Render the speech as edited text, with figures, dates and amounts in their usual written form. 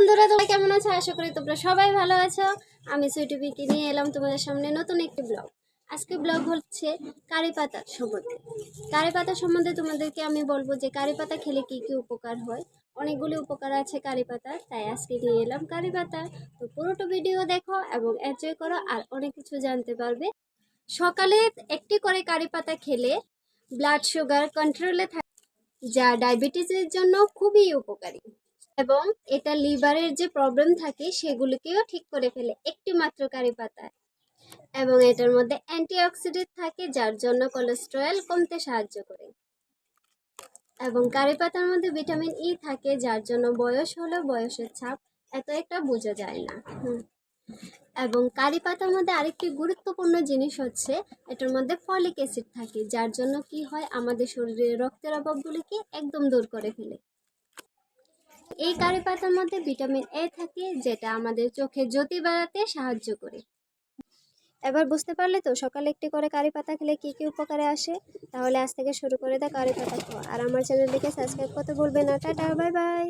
বন্ধুরা, তোমরা কেমন আছো? আশা করি তোমরা সবাই ভালো আছো। আমি সুইটি পিকি নিয়ে এলাম তোমাদের সামনে নতুন একটি ব্লগ। আজকে ব্লগ হচ্ছে কারি পাতা সম্বন্ধে। কারি পাতা সম্বন্ধে তোমাদেরকে আমি বলবো যে কারি পাতা খেলে কি কি উপকার হয়। অনেকগুলি উপকার আছে কারি পাতা, তাই আজকে নিয়ে এলাম কারি পাতা। তো পুরোটা ভিডিও দেখো এবং এনজয় করো, আর অনেক কিছু জানতে পারবে। সকালে একটি করে কারি পাতা খেলে ব্লাড সুগার কন্ট্রোলে থাকে, যা ডায়াবেটিসের জন্য খুবই উপকারী, এবং এটা লিভারের যে প্রবলেম থাকে সেগুলিকেও ঠিক করে ফেলে একটি মাত্র কারি পাতায়। এবং এটার মধ্যে অ্যান্টিঅক্সিডেন্ট থাকে, যার জন্য কোলেস্টেরল কমতে সাহায্য করে। এবং কারি পাতার মধ্যে ভিটামিন ই থাকে, যার জন্য বয়স হলেও বয়সের ছাপ এত একটা বোঝা যায় না। এবং কারি পাতার মধ্যে আরেকটি গুরুত্বপূর্ণ জিনিস হচ্ছে এটার মধ্যে ফলিক অ্যাসিড থাকে, যার জন্য কি হয়, আমাদের শরীরে রক্তের অভাবগুলিকে একদম দূর করে ফেলে। এই কারি পাতার মধ্যে ভিটামিন এ থাকে, যেটা আমাদের চোখে জ্যোতি বাড়াতে সাহায্য করে। এবার বুঝতে পারলে তো সকালে একটি করে কারি পাতা খেলে কি কি উপকারে আসে। তাহলে আজ থেকে শুরু করে দাও কারি পাতা খাওয়া, আর আমার চ্যানেলটিকে সাবস্ক্রাইব করতে ভুলবে না। Tata, bye bye.